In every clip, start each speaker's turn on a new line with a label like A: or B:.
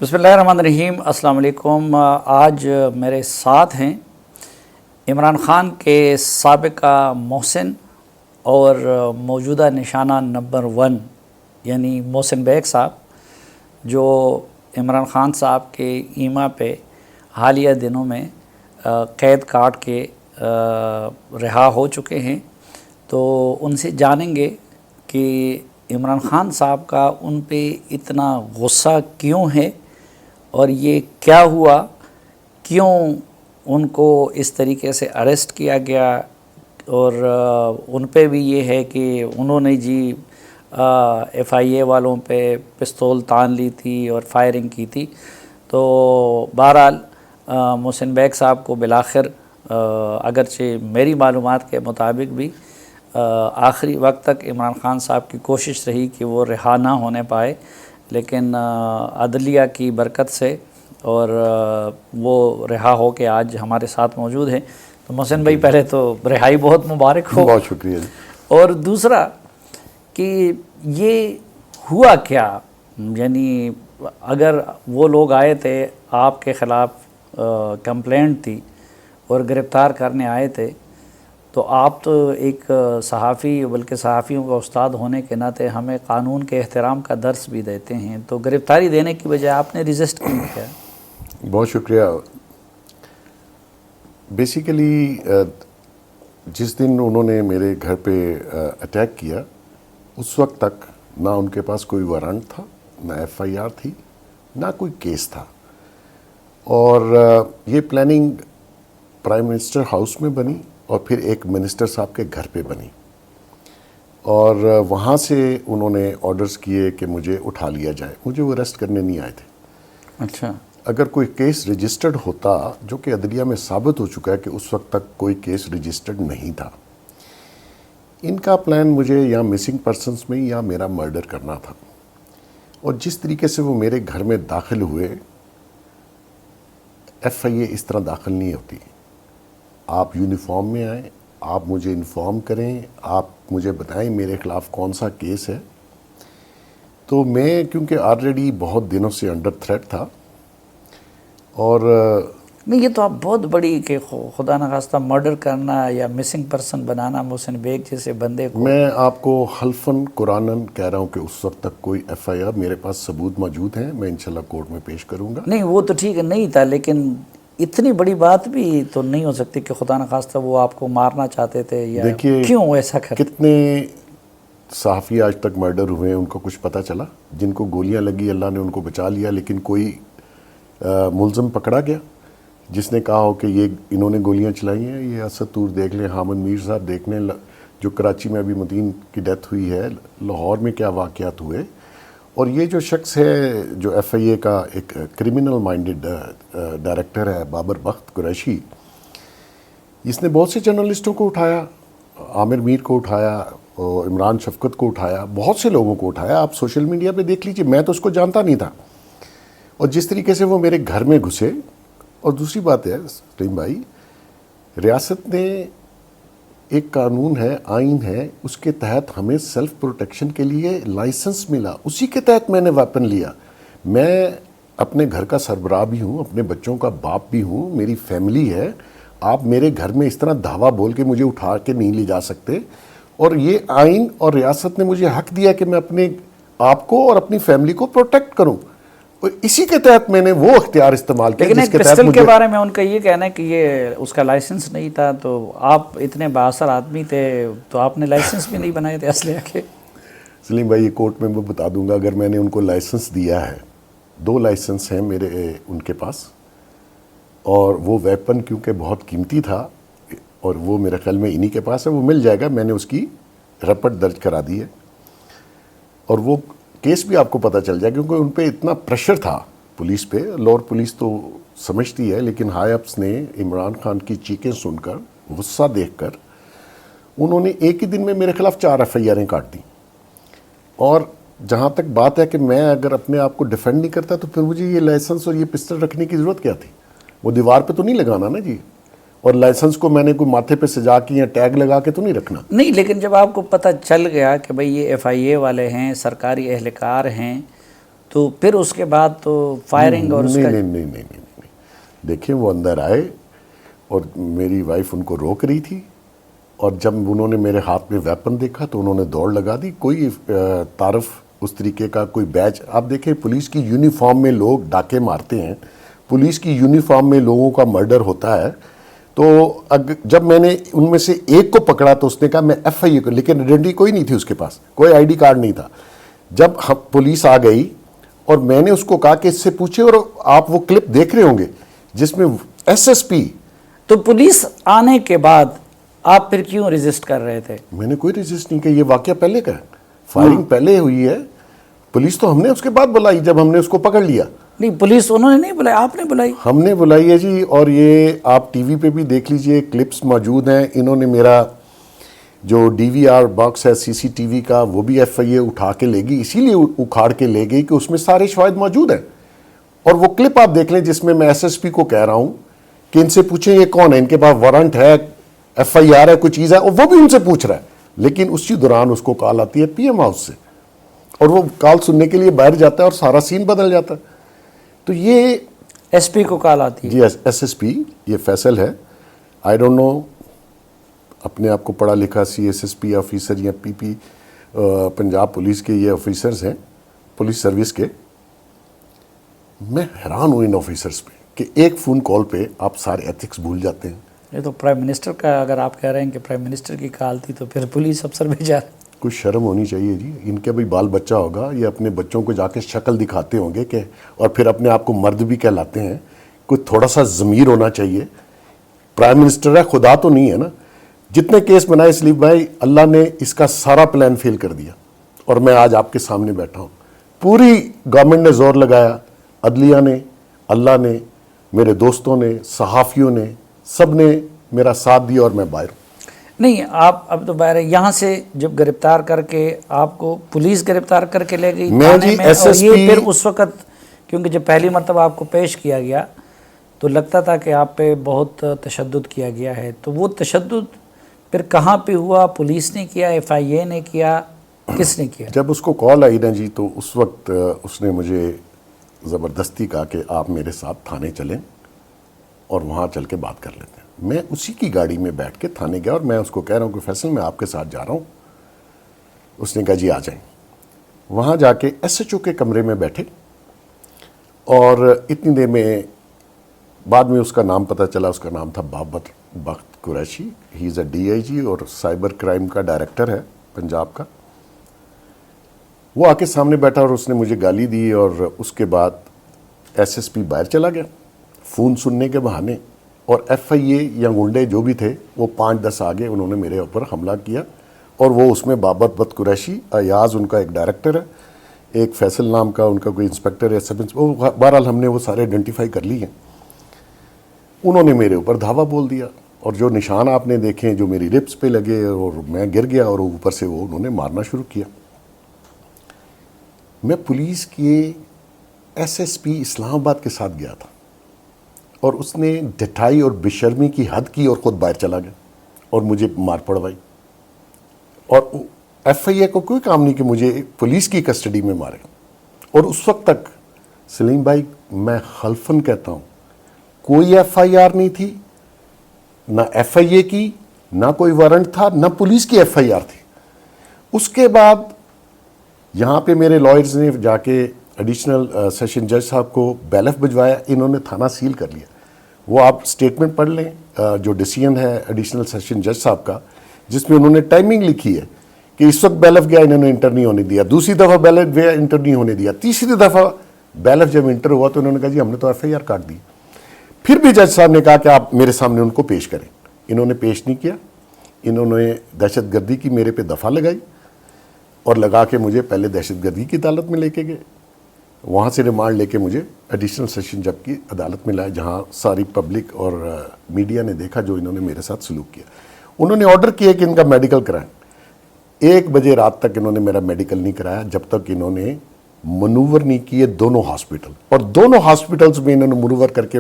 A: بسم اللہ الرحمن الرحیم۔ السلام علیکم۔ آج میرے ساتھ ہیں عمران خان کے سابقہ محسن اور موجودہ نشانہ نمبر 1 یعنی محسن بیگ صاحب، جو عمران خان صاحب کے ایما پہ حالیہ دنوں میں قید کاٹ کے رہا ہو چکے ہیں، تو ان سے جانیں گے کہ عمران خان صاحب کا ان پہ اتنا غصہ کیوں ہے اور یہ کیا ہوا، کیوں ان کو اس طریقے سے اریسٹ کیا گیا، اور ان پہ بھی یہ ہے کہ انہوں نے ایف آئی اے والوں پہ پستول تان لی تھی اور فائرنگ کی تھی۔ تو بہرحال محسن بیگ صاحب کو بالآخر اگرچہ میری معلومات کے مطابق بھی آخری وقت تک عمران خان صاحب کی کوشش رہی کہ وہ رہا نہ ہونے پائے، لیکن عدلیہ کی برکت سے اور وہ رہا ہو کے آج ہمارے ساتھ موجود ہیں۔ تو محسن بھائی، پہلے تو رہائی بہت مبارک ہو۔
B: بہت شکریہ۔
A: اور دوسرا کہ یہ ہوا کیا، یعنی اگر وہ لوگ آئے تھے آپ کے خلاف کمپلینٹ تھی اور گرفتار کرنے آئے تھے، تو آپ تو ایک صحافی بلکہ صحافیوں کا استاد ہونے کے ناطے ہمیں قانون کے احترام کا درس بھی دیتے ہیں، تو گرفتاری دینے کی بجائے آپ نے ریزسٹ کیوں کیا؟
B: بہت شکریہ۔ بیسیکلی جس دن انہوں نے میرے گھر پہ اٹیک کیا، اس وقت تک نہ ان کے پاس کوئی وارنٹ تھا، نہ ایف آئی آر تھی، نہ کوئی کیس تھا، اور یہ پلاننگ پرائم منسٹر ہاؤس میں بنی اور پھر ایک منسٹر صاحب کے گھر پہ بنی، اور وہاں سے انہوں نے آرڈرز کیے کہ مجھے اٹھا لیا جائے۔ مجھے وہ اریسٹ کرنے نہیں آئے تھے۔
A: اچھا۔
B: اگر کوئی کیس رجسٹرڈ ہوتا، جو کہ عدلیہ میں ثابت ہو چکا ہے کہ اس وقت تک کوئی کیس رجسٹرڈ نہیں تھا، ان کا پلان مجھے یا مسنگ پرسنز میں یا میرا مرڈر کرنا تھا۔ اور جس طریقے سے وہ میرے گھر میں داخل ہوئے، ایف آئی اے اس طرح داخل نہیں ہوتی۔ آپ یونیفارم میں آئیں، آپ مجھے انفارم کریں، آپ مجھے بتائیں میرے خلاف کون سا کیس ہے۔ تو میں کیونکہ آلریڈی بہت دنوں سے انڈر تھریٹ تھا، اور
A: نہیں، یہ تو آپ بہت بڑی کہ خدا نخواستہ مرڈر کرنا یا مسنگ پرسن بنانا محسن بیگ جیسے بندے کو۔
B: میں آپ کو حلفاً قرآناً کہہ رہا ہوں کہ اس وقت تک کوئی ایف آئی آر، میرے پاس ثبوت موجود ہیں، میں انشاءاللہ کورٹ میں پیش کروں گا۔
A: نہیں، وہ تو ٹھیک ہے، نہیں تھا، لیکن اتنی بڑی بات بھی تو نہیں ہو سکتی کہ خدا نخواستہ وہ آپ کو مارنا چاہتے تھے، یا کیوں ایسا کرتے؟
B: کتنے صحافی آج تک مرڈر ہوئے ہیں، ان کو کچھ پتہ چلا؟ جن کو گولیاں لگی اللہ نے ان کو بچا لیا، لیکن کوئی ملزم پکڑا گیا جس نے کہا ہو کہ یہ انہوں نے گولیاں چلائی ہیں؟ یہ اسد طور دیکھ لیں، حامد میر صاحب دیکھ لیں، جو کراچی میں ابھی متین کی ڈیتھ ہوئی ہے، لاہور میں کیا واقعات ہوئے۔ اور یہ جو شخص ہے جو ایف آئی اے کا ایک کرمنل مائنڈڈ ڈائریکٹر ہے، بابر بخت قریشی، اس نے بہت سے جرنلسٹوں کو اٹھایا، عامر میر کو اٹھایا، اور عمران شفقت کو اٹھایا، بہت سے لوگوں کو اٹھایا۔ آپ سوشل میڈیا پہ دیکھ لیجئے، میں تو اس کو جانتا نہیں تھا۔ اور جس طریقے سے وہ میرے گھر میں گھسے، اور دوسری بات ہے سلیم بھائی، ریاست نے ایک قانون ہے، آئین ہے، اس کے تحت ہمیں سیلف پروٹیکشن کے لیے لائسنس ملا، اسی کے تحت میں نے ویپن لیا۔ میں اپنے گھر کا سربراہ بھی ہوں، اپنے بچوں کا باپ بھی ہوں، میری فیملی ہے۔ آپ میرے گھر میں اس طرح دھاوا بول کے مجھے اٹھا کے نہیں لے جا سکتے، اور یہ آئین اور ریاست نے مجھے حق دیا کہ میں اپنے آپ کو اور اپنی فیملی کو پروٹیکٹ کروں، اور اسی کے تحت میں نے وہ اختیار استعمال کیا
A: لیکن
B: جس
A: ایک
B: کے تحت
A: پسٹل کے
B: مجھے۔
A: بارے میں ان کا یہ کہنا ہے کہ یہ اس کا لائسنس نہیں تھا، تو آپ اتنے بااثر آدمی تھے تو آپ نے لائسنس بھی نہیں بنائے تھے اسلحے کے؟
B: سلیم بھائی، یہ کورٹ میں بتا دوں گا، اگر میں نے ان کو لائسنس دیا ہے، 2 لائسنس ہیں میرے ان کے پاس، اور وہ ویپن کیونکہ بہت قیمتی تھا اور وہ میرے خیال میں انہی کے پاس ہے، وہ مل جائے گا۔ میں نے اس کی رپٹ درج کرا دی ہے، اور وہ کیس بھی آپ کو پتہ چل جائے، کیونکہ ان پہ اتنا پریشر تھا پولیس پہ۔ لاہور پولیس تو سمجھتی ہے، لیکن ہائی اپس نے عمران خان کی چیخیں سن کر، غصہ دیکھ کر، انہوں نے ایک ہی دن میں میرے خلاف 4 ایف آئی آریں کاٹ دیں۔ اور جہاں تک بات ہے کہ میں اگر اپنے آپ کو ڈیفینڈ نہیں کرتا، تو پھر مجھے یہ لائسنس اور یہ پسٹل رکھنے کی ضرورت کیا تھی؟ وہ دیوار پہ تو نہیں لگانا نا جی، اور لائسنس کو میں نے کوئی ماتھے پہ سجا کے یا ٹیگ لگا کے تو نہیں رکھنا۔
A: نہیں، لیکن جب آپ کو پتہ چل گیا کہ بھئی یہ ایف آئی اے والے ہیں، سرکاری اہلکار ہیں، تو پھر اس کے بعد تو فائرنگ اور اس کا
B: نہیں دیکھیں وہ اندر آئے اور میری وائف ان کو روک رہی تھی، اور جب انہوں نے میرے ہاتھ میں ویپن دیکھا تو انہوں نے دوڑ لگا دی. کوئی تعارف اس طریقے کا کوئی بیچ، آپ دیکھیں پولیس کی یونیفارم میں لوگ ڈاکے مارتے ہیں، پولیس کی یونیفارم میں لوگوں کا مرڈر ہوتا ہے. تو جب میں نے ان میں سے ایک کو پکڑا تو اس نے کہا میں ایف آئی اے کو، لیکن آئیڈینٹی کوئی نہیں تھی اس کے پاس، کوئی آئی ڈی کارڈ نہیں تھا. جب پولیس آ گئی اور میں نے اس کو کہا کہ اس سے پوچھے، اور آپ وہ کلپ دیکھ رہے ہوں گے جس میں ایس ایس پی.
A: تو پولیس آنے کے بعد آپ پھر کیوں ریزسٹ کر رہے تھے؟
B: میں نے کوئی ریزسٹ نہیں کیا، یہ واقعہ پہلے کا ہے، فائرنگ پہلے ہوئی ہے. پولیس تو ہم نے اس کے بعد بلائی جب ہم نے اس کو پکڑ لیا.
A: نہیں پولیس انہوں نے نہیں بلائی، آپ نے بلائی.
B: ہم نے بلائی ہے جی، اور یہ آپ ٹی وی پہ بھی دیکھ لیجئے، کلپس موجود ہیں. انہوں نے میرا جو ڈی وی آر باکس ہے سی سی ٹی وی کا وہ بھی ایف آئی اے اٹھا کے لے گئی، اسی لیے اکھاڑ کے لے گئی کہ اس میں سارے شواہد موجود ہیں. اور وہ کلپ آپ دیکھ لیں جس میں ایس ایس پی کو کہہ رہا ہوں کہ ان سے پوچھیں یہ کون ہے، ان کے پاس وارنٹ ہے، ایف آئی آر ہے، کوئی چیز ہے، اور وہ بھی ان سے پوچھ رہا ہے. لیکن اسی دوران اس کو کال آتی ہے پی ایم ہاؤس سے، اور وہ کال سننے کے لیے باہر جاتا ہے اور سارا سین بدل جاتا ہے. تو یہ
A: ایس پی کو کال آتی ہے.
B: جی ایس ایس پی یہ فیصل ہے، آئی ڈونٹ نو، اپنے آپ کو پڑھا لکھا C S S P officer یا پی پی پنجاب پولیس کے یہ آفیسرز ہیں پولیس سروس کے. میں حیران ہوں ان آفیسرز پہ کہ ایک فون کال پہ آپ سارے ایتھکس بھول جاتے ہیں.
A: یہ تو پرائم منسٹر کا، اگر آپ کہہ رہے ہیں کہ پرائم منسٹر کی کال تھی تو پھر پولیس افسر بھیجا.
B: کچھ شرم ہونی چاہیے جی. ان کے بھی بال بچہ ہوگا، یہ اپنے بچوں کو جا کے شکل دکھاتے ہوں گے کہ، اور پھر اپنے آپ کو مرد بھی کہلاتے ہیں. کوئی تھوڑا سا ضمیر ہونا چاہیے. پرائم منسٹر ہے، خدا تو نہیں ہے نا. جتنے کیس بنائے سلیف بھائی، اللہ نے اس کا سارا پلان فیل کر دیا، اور میں آج آپ کے سامنے بیٹھا ہوں. پوری گورنمنٹ نے زور لگایا، عدلیہ نے، اللہ نے، میرے دوستوں نے، صحافیوں نے، سب نے میرا ساتھ دیا، اور میں باہر ہوں.
A: نہیں آپ اب تو باہر یہاں سے جب گرفتار کر کے آپ کو پولیس گرفتار کر کے لے گئی
B: میں جی ایس
A: اور
B: ایس
A: یہ
B: پی،
A: پھر اس وقت کیونکہ جب پہلی مرتبہ آپ کو پیش کیا گیا تو لگتا تھا کہ آپ پہ بہت تشدد کیا گیا ہے. تو وہ تشدد پھر کہاں پہ ہوا؟ پولیس نے کیا، ایف آئی اے نے کیا، کس نے کیا؟
B: جب اس کو کال آئی نا جی تو اس وقت اس نے مجھے زبردستی کہا کہ آپ میرے ساتھ تھانے چلیں اور وہاں چل کے بات کر لیتے ہیں. میں اسی کی گاڑی میں بیٹھ کے تھانے گیا، اور میں اس کو کہہ رہا ہوں کہ فیصل میں آپ کے ساتھ جا رہا ہوں. اس نے کہا جی آ جائیں. وہاں جا کے ایس ایچ او کے کمرے میں بیٹھے، اور اتنی دیر میں بعد میں اس کا نام پتہ چلا، اس کا نام تھا بابر بخت قریشی. ہی از اے ڈی آئی جی اور سائبر کرائم کا ڈائریکٹر ہے پنجاب کا. وہ آ کے سامنے بیٹھا اور اس نے مجھے گالی دی، اور اس کے بعد ایس ایس پی باہر چلا گیا فون سننے کے بہانے. اور ایف آئی اے یا گنڈے جو بھی تھے وہ 5-10 آگے انہوں نے میرے اوپر حملہ کیا. اور وہ اس میں بابر بخت قریشی، ایاز ان کا ایک ڈائریکٹر ہے، ایک فیصل نام کا ان کا کوئی انسپیکٹر ہے، سب انسپیکٹر، بہرحال ہم نے وہ سارے آئیڈینٹیفائی کر لی ہیں. انہوں نے میرے اوپر دھاوا بول دیا، اور جو نشان آپ نے دیکھے جو میری ربس پہ لگے، اور میں گر گیا، اور اوپر سے وہ انہوں نے مارنا شروع کیا. میں پولیس کے ایس ایس پی اسلام آباد کے ساتھ گیا تھا، اور اس نے ڈٹائی اور بے شرمی کی حد کی اور خود باہر چلا گیا اور مجھے مار پڑوائی. اور ایف آئی اے کو کوئی کام نہیں کہ مجھے پولیس کی کسٹڈی میں مارے. اور اس وقت تک سلیم بھائی میں خلفاً کہتا ہوں کوئی ایف آئی آر نہیں تھی، نہ ایف آئی اے کی، نہ کوئی وارنٹ تھا، نہ پولیس کی ایف آئی آر تھی. اس کے بعد یہاں پہ میرے لائرز نے جا کے ایڈیشنل سیشن جج صاحب کو بیلف بھجوایا. انہوں نے تھانہ سیل کر لیا. وہ آپ سٹیٹمنٹ پڑھ لیں جو ڈیسیژن ہے ایڈیشنل سیشن جج صاحب کا، جس میں انہوں نے ٹائمنگ لکھی ہے کہ اس وقت بیلف گیا انہوں نے انٹر نہیں ہونے دیا، دوسری دفعہ بیلف گیا انٹر نہیں ہونے دیا، تیسری دفعہ بیلف جب انٹر ہوا تو انہوں نے کہا جی ہم نے تو ایف آئی آر کاٹ دی. پھر بھی جج صاحب نے کہا کہ آپ میرے سامنے ان کو پیش کریں. انہوں نے پیش نہیں کیا. انہوں نے دہشت گردی کی میرے پہ دفعہ لگائی، اور لگا کے مجھے پہلے دہشت گردی کی عدالت میں لے کے گئے. وہاں سے ریمانڈ لے کے مجھے ایڈیشنل سیشن جج کی عدالت میں لائے، جہاں ساری پبلک اور میڈیا نے دیکھا جو انہوں نے میرے ساتھ سلوک کیا. انہوں نے آرڈر کیا کہ ان کا میڈیکل کرائیں. 1 بجے رات تک انہوں نے میرا میڈیکل نہیں کرایا، جب تک انہوں نے منور نہیں کیے دونوں ہاسپٹل، اور دونوں ہاسپٹلس میں انہوں نے منور کر کے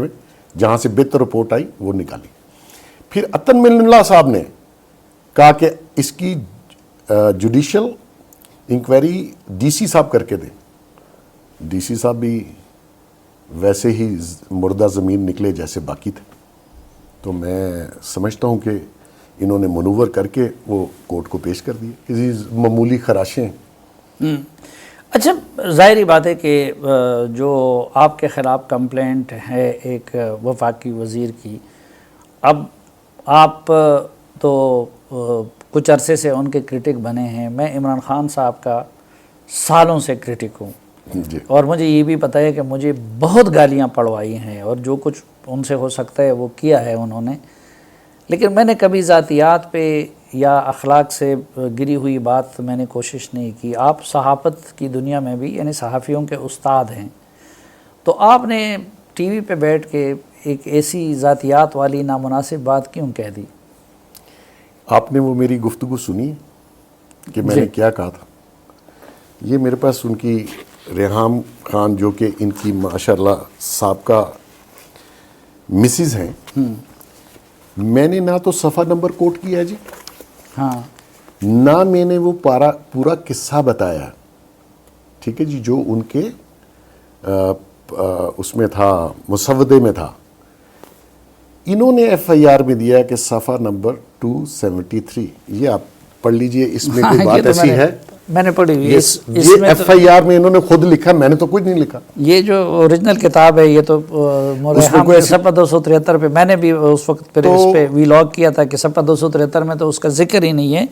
B: جہاں سے بہتر رپورٹ آئی وہ نکالی. پھر عطن ملن اللہ صاحب نے کہا کہ اس کی جوڈیشل انکوائری ڈی سی صاحب کر کے دیں. ڈی سی صاحب بھی ویسے ہی مردہ زمین نکلے جیسے باقی تھے. تو میں سمجھتا ہوں کہ انہوں نے منور کر کے وہ کورٹ کو پیش کر دیے. کسی معمولی خراشیں.
A: اچھا، ظاہری بات ہے کہ جو آپ کے خلاف کمپلینٹ ہے ایک وفاقی وزیر کی، اب آپ تو کچھ عرصے سے ان کے کرٹک بنے ہیں. میں عمران خان صاحب کا سالوں سے کرٹک ہوں
B: جی.
A: اور مجھے یہ بھی پتہ ہے کہ مجھے بہت گالیاں پڑوائی ہیں اور جو کچھ ان سے ہو سکتا ہے وہ کیا ہے انہوں نے، لیکن میں نے کبھی ذاتیات پہ یا اخلاق سے گری ہوئی بات میں نے کوشش نہیں کی. آپ صحافت کی دنیا میں بھی یعنی صحافیوں کے استاد ہیں، تو آپ نے ٹی وی پہ بیٹھ کے ایک ایسی ذاتیات والی نامناسب بات کیوں کہہ دی؟
B: آپ نے وہ میری گفتگو سنی کہ میں نے کیا کہا تھا؟ یہ میرے پاس ان کی ریحام خان جو کہ ان کی ماشاءاللہ سابقہ مسز ہیں، میں نے نہ تو صفحہ نمبر کوٹ کیا جی،
A: ہاں،
B: نہ میں نے وہ پورا قصہ بتایا. ٹھیک ہے جی، جو ان کے اس میں تھا، مسودے میں تھا. انہوں نے ایف آئی آر میں دیا کہ صفحہ نمبر 273. یہ آپ پڑھ لیجئے، اس میں کوئی بات ایسی ہے؟
A: میں نے پڑھی ہوئی.
B: یہ ایف آئی آر میں انہوں نے خود لکھا، میں نے تو کچھ نہیں لکھا.
A: یہ جو اوریجنل کتاب ہے یہ تو صفحہ 273 پہ میں نے بھی اس وقت پھر اس پہ ویلاگ کیا تھا کہ صفحہ 273 میں تو اس کا ذکر ہی نہیں ہے.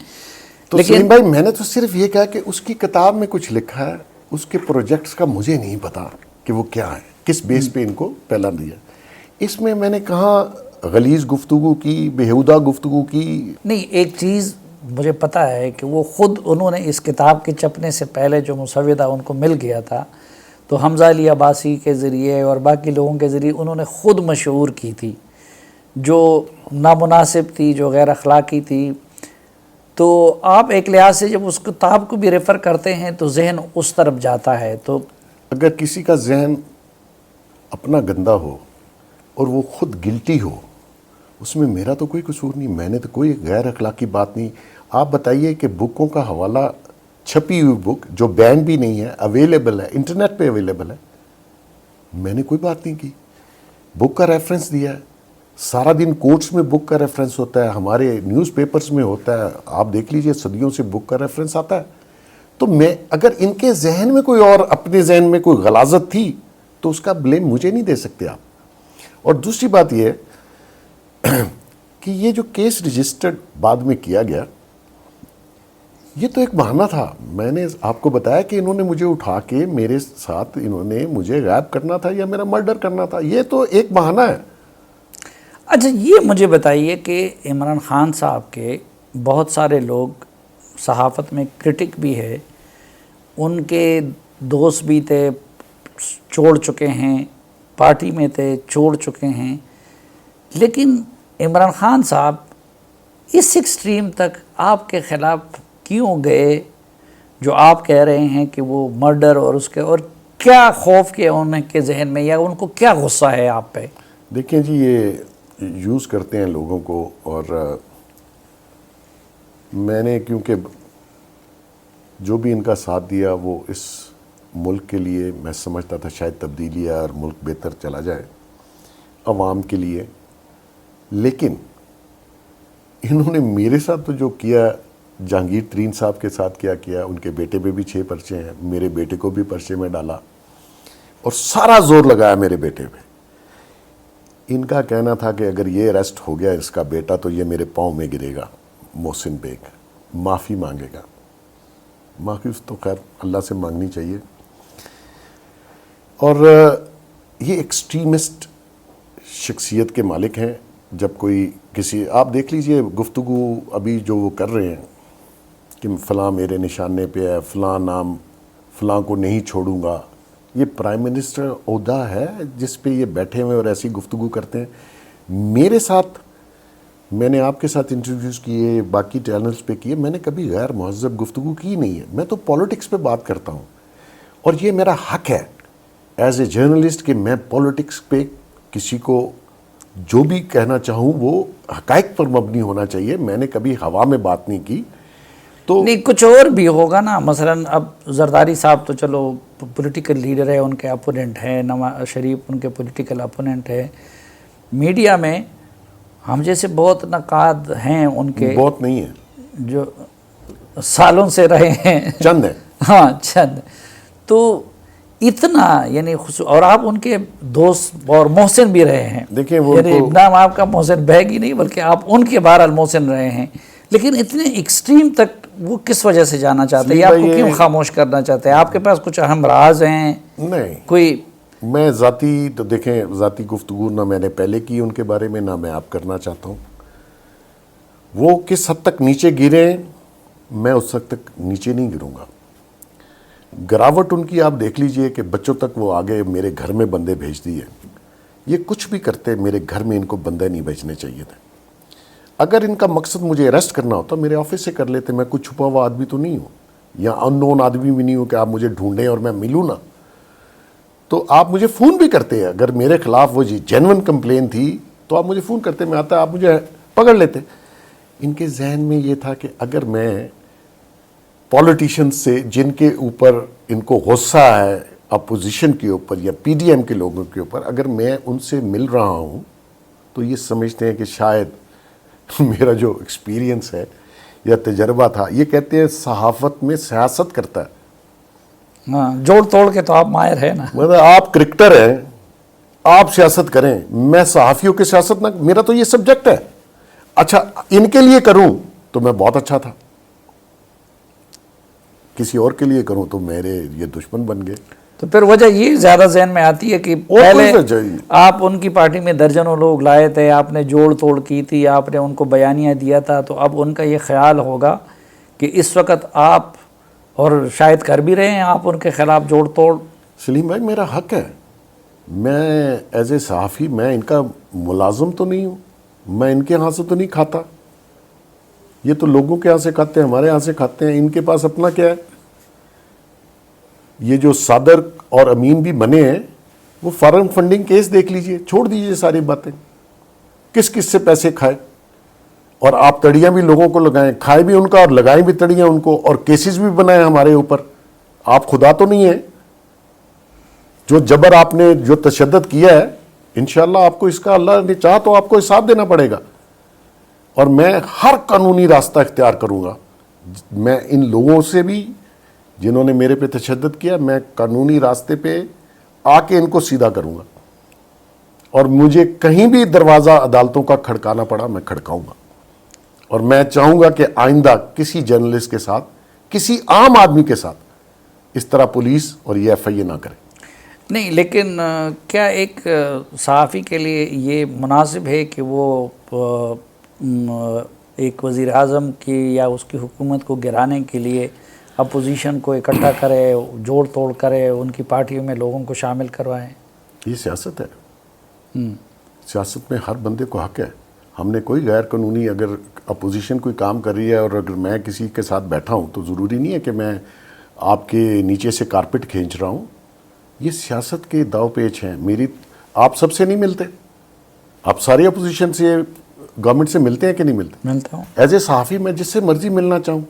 B: تو سلیم بھائی، میں نے تو صرف یہ کہا کہ اس کی کتاب میں کچھ لکھا ہے، اس کے پروجیکٹس کا مجھے نہیں پتا کہ وہ کیا ہے، کس بیس پہ ان کو پہلا دیا. اس میں نے کہاں غلیظ گفتگو کی، بیہودہ گفتگو کی؟
A: نہیں، ایک چیز مجھے پتہ ہے کہ وہ خود انہوں نے اس کتاب کے چھپنے سے پہلے جو مسودہ ان کو مل گیا تھا تو حمزہ علی عباسی کے ذریعے اور باقی لوگوں کے ذریعے انہوں نے خود مشہور کی تھی، جو نامناسب تھی، جو غیر اخلاقی تھی. تو آپ ایک لحاظ سے جب اس کتاب کو بھی ریفر کرتے ہیں تو ذہن اس طرف جاتا ہے. تو
B: اگر کسی کا ذہن اپنا گندہ ہو اور وہ خود گلٹی ہو، اس میں میرا تو کوئی قصور نہیں. میں نے تو کوئی غیر اخلاقی بات نہیں. آپ بتائیے کہ بکوں کا حوالہ، چھپی ہوئی بک جو بین بھی نہیں ہے، اویلیبل ہے، انٹرنیٹ پہ اویلیبل ہے، میں نے کوئی بات نہیں کی. بک کا ریفرنس دیا ہے. سارا دن کورٹس میں بک کا ریفرنس ہوتا ہے، ہمارے نیوز پیپرز میں ہوتا ہے. آپ دیکھ لیجئے، صدیوں سے بک کا ریفرنس آتا ہے. تو میں اگر ان کے ذہن میں کوئی اور اپنے ذہن میں کوئی غلاظت تھی تو اس کا بلیم مجھے نہیں دے سکتے آپ. اور دوسری بات یہ ہے کہ یہ جو کیس رجسٹرڈ بعد میں کیا گیا، یہ تو ایک بہانہ تھا. میں نے آپ کو بتایا کہ انہوں نے مجھے اٹھا کے میرے ساتھ انہوں نے مجھے غائب کرنا تھا یا میرا مرڈر کرنا تھا. یہ تو ایک بہانہ ہے.
A: اچھا، یہ مجھے بتائیے کہ عمران خان صاحب کے بہت سارے لوگ صحافت میں کرٹک بھی ہے، ان کے دوست بھی تھے، چھوڑ چکے ہیں، پارٹی میں تھے، چھوڑ چکے ہیں، لیکن عمران خان صاحب اس ایکسٹریم تک آپ کے خلاف کیوں گئے جو آپ کہہ رہے ہیں کہ وہ مرڈر اور اس کے، اور کیا خوف کیا ان کے ذہن میں یا ان کو کیا غصہ ہے آپ پہ؟
B: دیکھیں جی، یہ یوز کرتے ہیں لوگوں کو. اور میں نے کیونکہ جو بھی ان کا ساتھ دیا وہ اس ملک کے لیے میں سمجھتا تھا شاید تبدیلی ہے اور ملک بہتر چلا جائے عوام کے لیے. لیکن انہوں نے میرے ساتھ تو جو کیا، جہانگیر ترین صاحب کے ساتھ کیا کیا، ان کے بیٹے پہ بھی 6 پرچے ہیں، میرے بیٹے کو بھی پرچے میں ڈالا اور سارا زور لگایا میرے بیٹے پہ. ان کا کہنا تھا کہ اگر یہ اریسٹ ہو گیا اس کا بیٹا تو یہ میرے پاؤں میں گرے گا، محسن بیگ معافی مانگے گا. معافی تو خیر اللہ سے مانگنی چاہیے. اور یہ ایکسٹریمسٹ شخصیت کے مالک ہیں. جب کوئی کسی، آپ دیکھ لیجئے گفتگو ابھی جو وہ کر رہے ہیں کہ فلاں میرے نشانے پہ ہے، فلاں نام، فلاں کو نہیں چھوڑوں گا. یہ پرائم منسٹر عہدہ ہے جس پہ یہ بیٹھے ہوئے اور ایسی گفتگو کرتے ہیں. میرے ساتھ، میں نے آپ کے ساتھ انٹرویوز کیے، باقی چینلز پہ کیے، میں نے کبھی غیر مہذب گفتگو کی نہیں ہے. میں تو پولیٹکس پہ بات کرتا ہوں اور یہ میرا حق ہے ایز اے جرنلسٹ کہ میں پولیٹکس پہ کسی کو جو بھی کہنا چاہوں وہ حقائق پر مبنی ہونا چاہیے. میں نے کبھی ہوا میں بات نہیں کی. تو
A: نہیں، کچھ اور بھی ہوگا نا. مثلا اب زرداری صاحب تو چلو پولیٹیکل لیڈر ہے ان کے اپوننٹ ہیں، نواز شریف ان کے پولیٹیکل اپوننٹ ہے. میڈیا میں ہم جیسے بہت نقاد ہیں ان کے،
B: بہت نہیں ہے،
A: جو سالوں سے رہے ہیں،
B: چند ہے.
A: ہاں چند. تو اتنا یعنی اور آپ ان کے دوست اور محسن بھی رہے ہیں.
B: دیکھیں وہ
A: یعنی نام آپ کا محسن بیگ ہی نہیں بلکہ آپ ان کے بہرحال محسن رہے ہیں، لیکن اتنے ایکسٹریم تک وہ کس وجہ سے جانا چاہتے ہیں یا آپ کو کیوں خاموش کرنا چاہتے ہیں؟ آپ کے پاس کچھ اہم راز ہیں؟
B: نہیں،
A: کوئی
B: میں ذاتی تو دیکھیں ذاتی گفتگو نہ میں نے پہلے کی ان کے بارے میں، نہ میں آپ کرنا چاہتا ہوں. وہ کس حد تک نیچے گرے میں اس حد تک نیچے نہیں گروں گا. گراوٹ ان کی آپ دیکھ لیجئے کہ بچوں تک وہ آگے میرے گھر میں بندے بھیج دیے. یہ کچھ بھی کرتے میرے گھر میں ان کو بندے نہیں بھیجنے چاہیے تھے. اگر ان کا مقصد مجھے اریسٹ کرنا ہوتا میرے آفس سے کر لیتے. میں کوئی چھپا ہوا آدمی تو نہیں ہوں یا ان نون آدمی بھی نہیں ہوں کہ آپ مجھے ڈھونڈیں اور میں ملوں نا. تو آپ مجھے فون بھی کرتے ہیں، اگر میرے خلاف وہ جینون کمپلین تھی تو آپ مجھے فون کرتے، میں آتا آپ مجھے پکڑ لیتے. ان کے ذہن میں یہ تھا کہ اگر میں پولیٹیشین سے جن کے اوپر ان کو غصہ ہے اپوزیشن کے اوپر یا پی ڈی ایم کے لوگوں کے اوپر، اگر میں ان سے مل رہا ہوں تو یہ سمجھتے ہیں کہ شاید میرا جو ایکسپیرینس ہے یا تجربہ تھا، یہ کہتے ہیں صحافت میں سیاست کرتا ہے.
A: ہاں جوڑ توڑ کے تو آپ ماہر ہیں نا.
B: مطلب آپ کرکٹر ہیں، آپ سیاست کریں، میں صحافیوں کی سیاست نہ، میرا تو یہ سبجیکٹ ہے. اچھا ان کے لیے کروں تو میں بہت اچھا تھا، کسی اور کے لیے کروں تو میرے یہ دشمن بن گئے.
A: تو پھر وجہ یہ زیادہ ذہن میں آتی ہے کہ پہلے آپ ان کی پارٹی میں درجنوں لوگ لائے تھے، آپ نے جوڑ توڑ کی تھی، آپ نے ان کو بیانیہ دیا تھا، تو اب ان کا یہ خیال ہوگا کہ اس وقت آپ، اور شاید کر بھی رہے ہیں آپ ان کے خلاف جوڑ توڑ.
B: سلیم بھائی میرا حق ہے، میں ایز اے صحافی میں ان کا ملازم تو نہیں ہوں، میں ان کے ہاں سے تو نہیں کھاتا. یہ تو لوگوں کے ہاں سے کھاتے ہیں، ہمارے ہاں سے کھاتے ہیں. ان کے پاس اپنا کیا ہے؟ یہ جو صادر اور امین بھی بنے ہیں وہ فارن فنڈنگ کیس دیکھ لیجئے، چھوڑ دیجئے ساری باتیں، کس کس سے پیسے کھائے. اور آپ تڑیاں بھی لوگوں کو لگائیں، کھائے بھی ان کا اور لگائیں بھی تڑیاں ان کو، اور کیسز بھی بنائے ہمارے اوپر. آپ خدا تو نہیں ہیں؟ جو جبر آپ نے جو تشدد کیا ہے انشاءاللہ آپ کو اس کا اللہ نے چاہا تو آپ کو حساب دینا پڑے گا. اور میں ہر قانونی راستہ اختیار کروں گا. میں ان لوگوں سے بھی جنہوں نے میرے پہ تشدد کیا، میں قانونی راستے پہ آ کے ان کو سیدھا کروں گا. اور مجھے کہیں بھی دروازہ عدالتوں کا کھڑکانا پڑا میں کھڑکاؤں گا. اور میں چاہوں گا کہ آئندہ کسی جرنلسٹ کے ساتھ، کسی عام آدمی کے ساتھ اس طرح پولیس اور یہ ایف آئی اے نہ کرے.
A: نہیں لیکن کیا ایک صحافی کے لیے یہ مناسب ہے کہ وہ ایک وزیر اعظم کی یا اس کی حکومت کو گرانے کے لیے اپوزیشن کو اکٹھا کرے، جوڑ توڑ کرے، ان کی پارٹیوں میں لوگوں کو شامل کروائیں؟
B: یہ سیاست ہے. سیاست میں ہر بندے کو حق ہے. ہم نے کوئی غیر قانونی، اگر اپوزیشن کوئی کام کر رہی ہے اور اگر میں کسی کے ساتھ بیٹھا ہوں تو ضروری نہیں ہے کہ میں آپ کے نیچے سے کارپٹ کھینچ رہا ہوں. یہ سیاست کے داؤ پیچ ہیں. میری آپ سب سے نہیں ملتے، آپ ساری اپوزیشن سے، گورنمنٹ سے ملتے ہیں کہ نہیں ملتے؟
A: ملتا ہوں.
B: ایز اے صحافی میں جس سے مرضی ملنا چاہوں.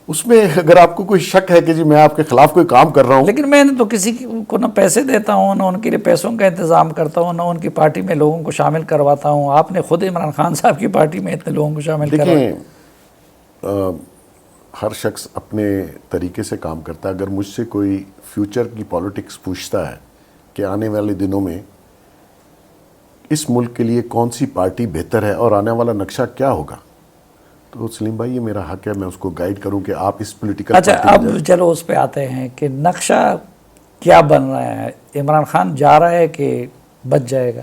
B: اس میں اگر آپ کو کوئی شک ہے کہ جی میں آپ کے خلاف کوئی کام کر رہا ہوں،
A: لیکن میں نے تو کسی کو نہ پیسے دیتا ہوں، نہ ان کے لیے پیسوں کا انتظام کرتا ہوں، نہ ان کی پارٹی میں لوگوں کو شامل کرواتا ہوں. آپ نے خود عمران خان صاحب کی پارٹی میں اتنے لوگوں کو شامل کروایا.
B: دیکھیں ہر شخص اپنے طریقے سے کام کرتا ہے. اگر مجھ سے کوئی فیوچر کی پالیٹکس پوچھتا ہے کہ آنے والے دنوں میں اس ملک کے لیے کون سی پارٹی بہتر ہے اور آنے والا نقشہ کیا ہوگا، تو سلیم بھائی یہ میرا حق ہے میں اس کو گائیڈ کروں کہ آپ اس پولیٹیکل
A: اچھا اب چلو اس پہ آتے ہیں کہ نقشہ کیا بن رہا ہے. عمران خان جا رہا ہے کہ بچ جائے گا؟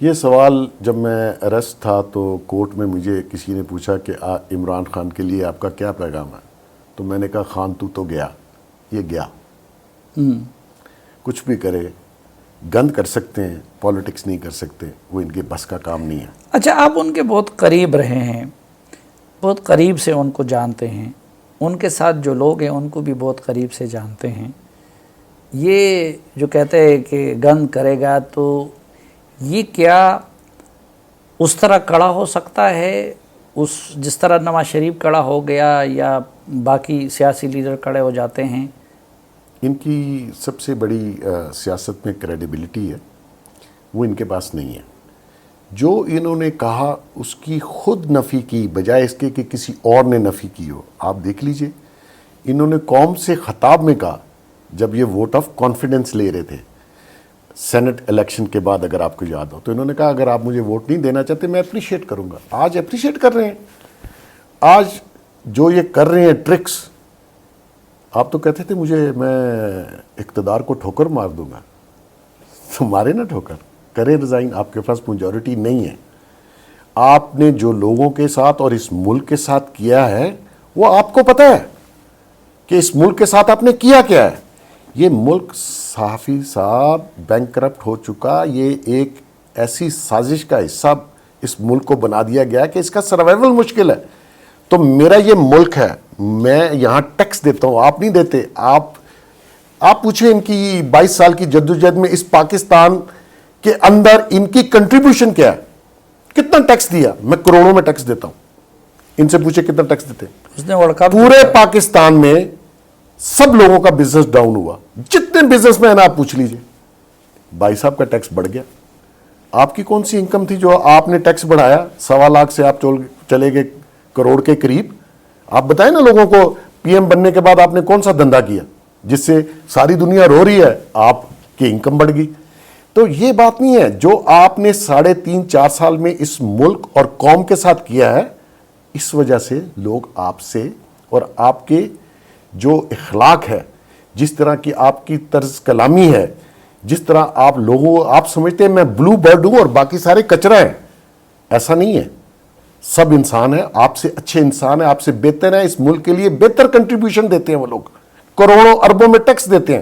B: یہ سوال جب میں اریسٹ تھا تو کورٹ میں مجھے کسی نے پوچھا کہ عمران خان کے لیے آپ کا کیا پیغام ہے، تو میں نے کہا خان تو گیا، یہ گیا. کچھ بھی کرے، گند کر سکتے ہیں، پالیٹکس نہیں کر سکتے، وہ ان کے بس کا کام نہیں ہے.
A: اچھا آپ ان کے بہت قریب رہے ہیں، بہت قریب سے ان کو جانتے ہیں، ان کے ساتھ جو لوگ ہیں ان کو بھی بہت قریب سے جانتے ہیں. یہ جو کہتے ہیں کہ گند کرے گا، تو یہ کیا اس طرح کڑا ہو سکتا ہے جس طرح نواز شریف کڑا ہو گیا یا باقی سیاسی لیڈر کڑے ہو جاتے ہیں؟
B: ان کی سب سے بڑی سیاست میں کریڈیبلٹی ہے، وہ ان کے پاس نہیں ہے. جو انہوں نے کہا اس کی خود نفی کی بجائے اس کے کہ کسی اور نے نفی کی ہو. آپ دیکھ لیجئے انہوں نے قوم سے خطاب میں کہا جب یہ ووٹ آف کانفیڈنس لے رہے تھے سینٹ الیکشن کے بعد، اگر آپ کو یاد ہو، تو انہوں نے کہا اگر آپ مجھے ووٹ نہیں دینا چاہتے میں اپریشیٹ کروں گا. آج اپریشیٹ کر رہے ہیں. آج جو یہ کر رہے ہیں ٹرکس، آپ تو کہتے تھے مجھے میں اقتدار کو ٹھوکر مار دوں گا، تو مارے نا ٹھوکر، کریں ریزائن. آپ کے پاس میجورٹی نہیں ہے. آپ نے جو لوگوں کے ساتھ اور اس ملک کے ساتھ کیا ہے وہ آپ کو پتہ ہے کہ اس ملک کے ساتھ آپ نے کیا کیا ہے. یہ ملک صحافی صاحب بینک کرپٹ ہو چکا. یہ ایک ایسی سازش کا حصہ اس ملک کو بنا دیا گیا کہ اس کا سروائیول مشکل ہے. تو میرا یہ ملک ہے، میں یہاں ٹیکس دیتا ہوں، آپ نہیں دیتے. آپ پوچھیں ان کی 22 سال کی جدوجہد میں اس پاکستان کے اندر ان کی کنٹریبیوشن کیا ہے، کتنا ٹیکس دیا. میں کروڑوں میں ٹیکس دیتا ہوں. ان سے پوچھے کتنا ٹیکس دیتے.
A: اس نے ورلڈ کپ
B: پورے پاکستان میں سب لوگوں کا بزنس ڈاؤن ہوا. جتنے بزنس مین آپ پوچھ لیجئے، بھائی صاحب کا ٹیکس بڑھ گیا. آپ کی کون سی انکم تھی جو آپ نے ٹیکس بڑھایا؟ 1.25 لاکھ سے آپ چلے گئے کروڑ کے قریب. آپ بتائیں نا لوگوں کو، پی ایم بننے کے بعد آپ نے کون سا دھندا کیا جس سے ساری دنیا رو رہی ہے آپ کی انکم بڑھ گئی. تو یہ بات نہیں ہے. جو آپ نے 3.5-4 سال میں اس ملک اور قوم کے ساتھ کیا ہے، اس وجہ سے لوگ آپ سے اور آپ کے جو اخلاق ہے، جس طرح کی آپ کی طرز کلامی ہے، جس طرح آپ سمجھتے ہیں میں بلو برڈ ہوں اور باقی سارے کچرا ہیں. ایسا نہیں ہے. سب انسان ہیں، آپ سے اچھے انسان ہیں، آپ سے بہتر ہیں. اس ملک کے لیے بہتر کنٹریبیوشن دیتے ہیں وہ لوگ، کروڑوں اربوں میں ٹیکس دیتے ہیں.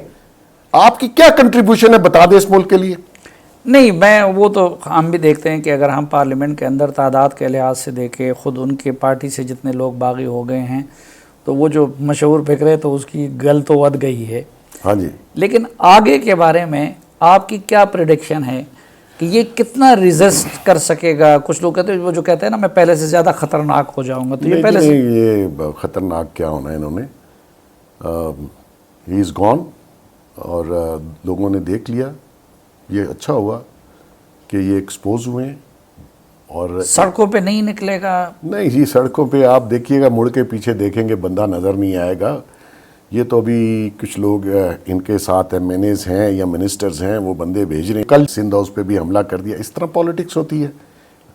B: آپ کی کیا کنٹریبیوشن ہے بتا دیں اس ملک کے لیے؟
A: نہیں، میں وہ تو ہم بھی دیکھتے ہیں کہ اگر ہم پارلیمنٹ کے اندر تعداد کے لحاظ سے دیکھیں، خود ان کے پارٹی سے جتنے لوگ باغی ہو گئے ہیں، تو وہ جو مشہور فکرے تو اس کی گل تو ود گئی ہے.
B: ہاں جی.
A: لیکن آگے کے بارے میں آپ کی کیا پریڈکشن ہے کہ یہ کتنا ریزسٹ کر سکے گا؟ کچھ لوگ کہتے ہیں، وہ جو کہتے ہیں نا میں پہلے سے زیادہ خطرناک ہو جاؤں گا، تو یہ پہلے سے
B: یہ خطرناک کیا ہونا ہے. انہوں نے ہی از گون، اور لوگوں نے دیکھ لیا. یہ اچھا ہوا کہ یہ ایکسپوز ہوئے ہیں. اور
A: سڑکوں پہ نہیں نکلے گا.
B: نہیں جی، سڑکوں پہ آپ دیکھیے گا، مڑ کے پیچھے دیکھیں گے بندہ نظر نہیں آئے گا. یہ تو ابھی کچھ لوگ ان کے ساتھ ایم این ایز ہیں یا منسٹرز ہیں، وہ بندے بھیج رہے ہیں. کل سندھ ہاؤس پہ بھی حملہ کر دیا. اس طرح پالیٹکس ہوتی ہے.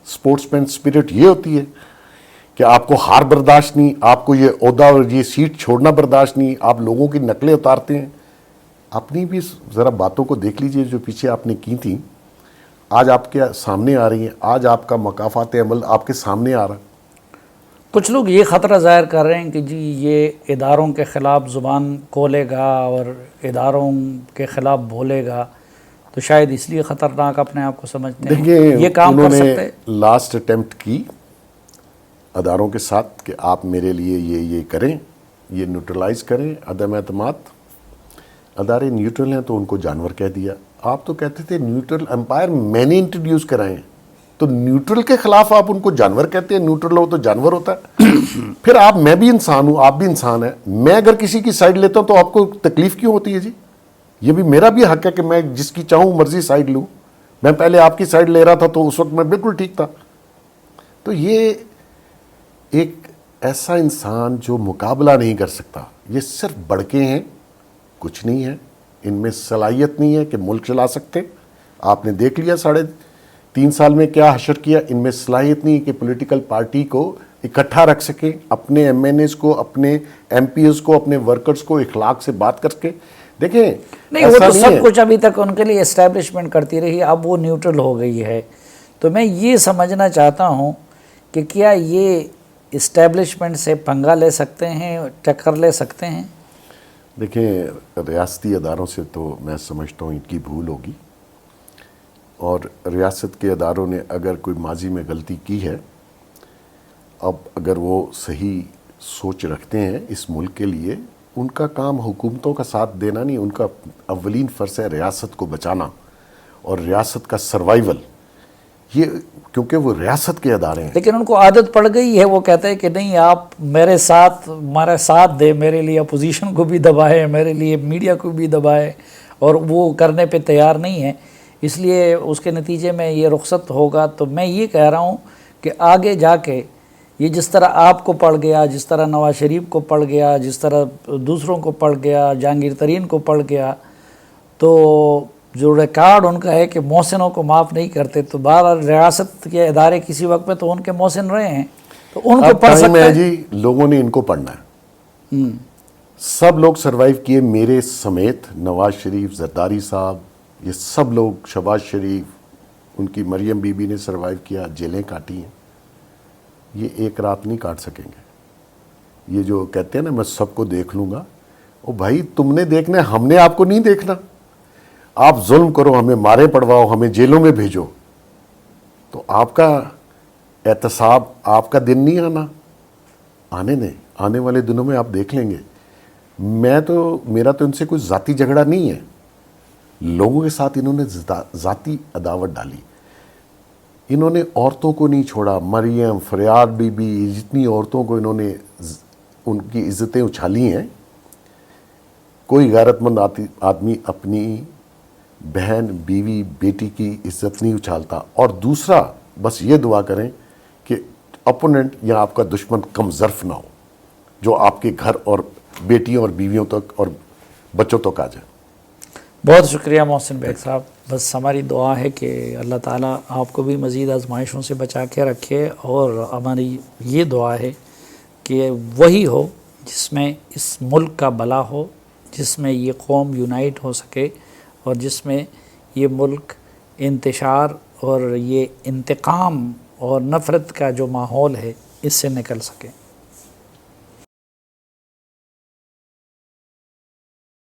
B: سپورٹس مین اسپرٹ یہ ہوتی ہے کہ آپ کو ہار برداشت نہیں، آپ کو یہ عہدہ اور یہ سیٹ چھوڑنا برداشت نہیں. آپ لوگوں کی نقلیں اتارتے ہیں. اپنی بھی ذرا باتوں کو دیکھ لیجئے جو پیچھے آپ نے کی تھیں، آج آپ کے سامنے آ رہی ہیں. آج آپ کا مکافات عمل آپ کے سامنے آ رہا.
A: کچھ لوگ یہ خطرہ ظاہر کر رہے ہیں کہ جی یہ اداروں کے خلاف زبان کھولے گا اور اداروں کے خلاف بولے گا، تو شاید اس لیے خطرناک اپنے آپ کو سمجھتے ہیں. یہ کام کر سکتے ہیں.
B: لاسٹ اٹیمپٹ کی اداروں کے ساتھ کہ آپ میرے لیے یہ کریں، یہ نیوٹرلائز کریں. عدم اعتماد. ادارے نیوٹرل ہیں تو ان کو جانور کہہ دیا. آپ تو کہتے تھے نیوٹرل امپائر میں نے انٹروڈیوس کرائے ہیں، تو نیوٹرل کے خلاف آپ ان کو جانور کہتے ہیں. نیوٹرل ہو تو جانور ہوتا ہے. پھر میں بھی انسان ہوں، آپ بھی انسان ہیں. میں اگر کسی کی سائڈ لیتا ہوں تو آپ کو تکلیف کیوں ہوتی ہے جی؟ یہ بھی میرا بھی حق ہے کہ میں جس کی چاہوں مرضی سائڈ لوں. میں پہلے آپ کی سائڈ لے رہا تھا تو اس وقت میں بالکل ٹھیک تھا. تو یہ ایک ایسا انسان جو مقابلہ نہیں کر سکتا. یہ صرف بڑکے ہیں، کچھ نہیں ہے. ان میں صلاحیت نہیں ہے کہ ملک چلا سکتے. آپ نے دیکھ لیا 3.5 سال میں کیا حشر کیا. ان میں صلاحیت نہیں کہ پولیٹیکل پارٹی کو اکٹھا رکھ سکیں، اپنے ایم این ایز کو، اپنے ایم پی ایز کو، اپنے ورکرز کو اخلاق سے بات کر کے دیکھیں.
A: نہیں، وہ تو سب کچھ ابھی تک ان کے لیے اسٹیبلشمنٹ کرتی رہی، اب وہ نیوٹرل ہو گئی ہے. تو میں یہ سمجھنا چاہتا ہوں کہ کیا یہ اسٹیبلشمنٹ سے پنگا لے سکتے ہیں، ٹکر لے سکتے ہیں؟
B: دیکھیں، ریاستی اداروں سے تو میں سمجھتا ہوں ان کی بھول ہوگی. اور ریاست کے اداروں نے اگر کوئی ماضی میں غلطی کی ہے، اب اگر وہ صحیح سوچ رکھتے ہیں اس ملک کے لیے، ان کا کام حکومتوں کا ساتھ دینا نہیں. ان کا اولین فرض ہے ریاست کو بچانا اور ریاست کا سروائیول. یہ کیونکہ وہ ریاست کے ادارے ہیں.
A: لیکن ان کو عادت پڑ گئی ہے, وہ کہتے ہیں کہ نہیں آپ میرے ساتھ دیں, میرے لیے اپوزیشن کو بھی دبائے, میرے لیے میڈیا کو بھی دبائے, اور وہ کرنے پہ تیار نہیں ہیں. اس لیے اس کے نتیجے میں یہ رخصت ہوگا. تو میں یہ کہہ رہا ہوں کہ آگے جا کے یہ جس طرح آپ کو پڑ گیا, جس طرح نواز شریف کو پڑ گیا, جس طرح دوسروں کو پڑ گیا, جہانگیر ترین کو پڑ گیا, تو جو ریکارڈ ان کا ہے کہ محسنوں کو معاف نہیں کرتے, تو بہرحال ریاست کے ادارے کسی وقت میں تو ان کے محسن رہے ہیں, تو ان کو پڑھ سکتے ہیں.
B: جی لوگوں نے ان کو پڑھنا ہے. سب لوگ سروائیو کیے میرے سمیت, نواز شریف, زرداری صاحب, یہ سب لوگ, شہباز شریف, ان کی مریم بی بی نے سروائیو کیا, جیلیں کاٹی ہیں. یہ ایک رات نہیں کاٹ سکیں گے. یہ جو کہتے ہیں نا میں سب کو دیکھ لوں گا, او بھائی تم نے دیکھنا ہے, ہم نے آپ کو نہیں دیکھنا. آپ ظلم کرو, ہمیں مارے پڑواؤ, ہمیں جیلوں میں بھیجو, تو آپ کا احتساب, آپ کا دن نہیں آنے دیں. آنے والے دنوں میں آپ دیکھ لیں گے. میرا تو ان سے کوئی ذاتی جھگڑا نہیں ہے. لوگوں کے ساتھ انہوں نے ذاتی عداوت ڈالی. انہوں نے عورتوں کو نہیں چھوڑا. مریم, فریاد بی بی, جتنی عورتوں کو انہوں نے ان کی عزتیں اچھالی ہیں. کوئی غیرت مند آدمی اپنی بہن, بیوی, بیٹی کی عزت نہیں اچھالتا. اور دوسرا بس یہ دعا کریں کہ اپوننٹ یا آپ کا دشمن کم ظرف نہ ہو, جو آپ کے گھر اور بیٹیوں اور بیویوں تک اور بچوں تک آ جائے.
A: بہت شکریہ محسن بیگ صاحب. بس ہماری دعا ہے کہ اللہ تعالیٰ آپ کو بھی مزید آزمائشوں سے بچا کے رکھے, اور ہماری یہ دعا ہے کہ وہی ہو جس میں اس ملک کا بھلا ہو, جس میں یہ قوم یونائٹ ہو سکے, اور جس میں یہ ملک انتشار اور یہ انتقام اور نفرت کا جو ماحول ہے اس سے نکل سکے.